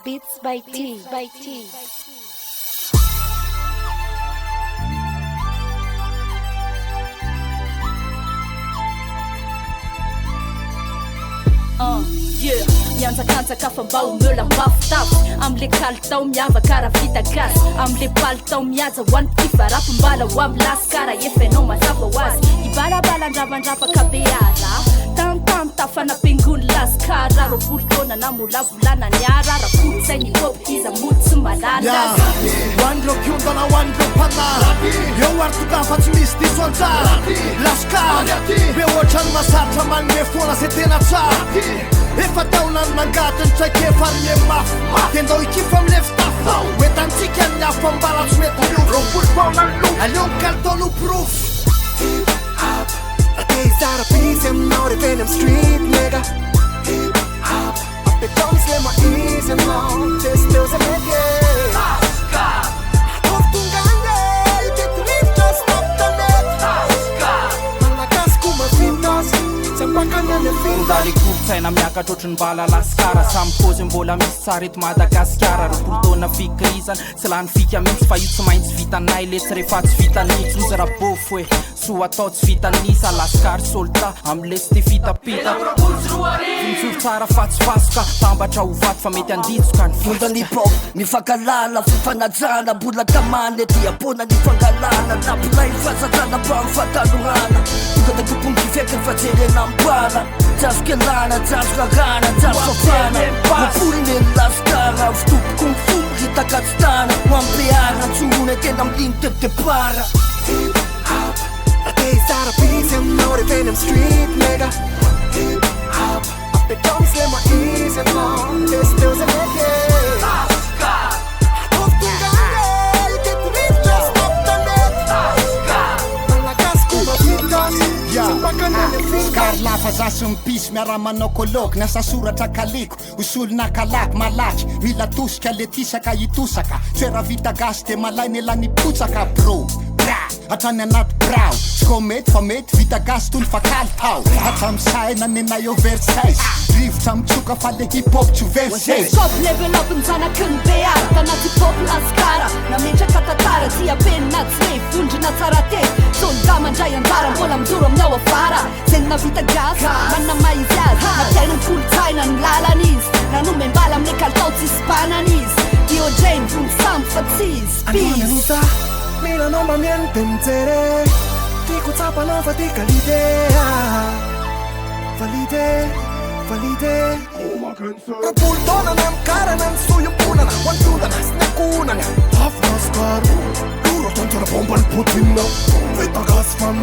Beats by T. Yeah, mianjakansaka fa mba ho meula mafitafy amle kalitao miavaka raha vita gasy amle palitao mihaja ho an'ny mpifarapimbala ho amin'ny laskara efa ianao mazava ho azy ibalabalandravandrafaka be ara tantany tafanam-piangony laskara roapolo taona na molavolana ny ara raha fotosainy kopy iza mody tsy malala hoandreo kiondana hoandreo mpana eo ary tokafa tsy misy diso anjara laskara be ohatrany masaritra manome foana zay tena tsara efa taonany mangatiny traike farine mafy tendao ikifa amile fitafo oetantsika ny afo ambala tsy mety roapolo taona lo aleo kalitao no proof Days out of peace, I'm not even in street, nigga. Hip hop, up the drums, let my ears and long. This feels a nigga. Laskart. Off to Ganga, get to leave, just stop the net. Laskart. Malakas kuma fitas, sampakan and the Ndali kuftaina miakatra otrany bala laskara samy pôzy mbola misy tsara eto Madagasikara roapolo taona fikirizana tsy lany fika mihitsy fa io tsy maintsy vitanay le tsy rehefa tsy vitanitsy ozy raha bofo hoe soa atao tsy vitanisa Laskart Soldat amle sy te fitapita mijory tsara fatsifasoka tambatra ho vaty fa mety anditsoka ny fondany pop ny fankalala fifanajana mbola tamany ety apona ny fangalana napolay fasajana mba mifantanorana tonga da tompony kifeky ny fajerena mbala Killahr, Agrad, Trophée, Publicité, Laskart, vitompoko ny fomba hitakatsitana ho ampeara tsorona tena amliny tetepara. Hip hop, days out of peace, I'm not even in street, nigga. Hip hop, up the drums, let my ears and long. This feels a nigga. Laskart. Off to Ganga, get to leave, just stop the net. Laskart. Malakas kuma fitas, sampakan and the Skar lafa zasy mipisy miara manao kolôky nasa soratra kaliko usolona kalako malaky mila tosika le tisaka itosaka toera vita gasy de malainy elany potsaka bro bra hatrany anaty brao tsy ko mety fa mety vita gasy tony fa kalitao hatramisaina nenay oversize rivotra mitsoka fa le hip-hop tsy oversize Top level up nzanaky ny beara tanaty pop laskara nametraka tatara tia penina tsy le vondrina tsara te soldat mandray anjara mbola mijoro amin'ny ao afara zegny navita gasy manamaizy azy matiainy ny kolotsaina ny lalanizy nanome mbala amin'ny kalitao tsisy bananizy Diojay mivongo samby fa tsisy Anita, mila nomba miente mzere Tiku tsapana fa tika l'idea Valide Rapultona nam cara nam suyum punana Wantudana snakunana Half Laskart Duro tanto la bomba al Putin Vita gas fan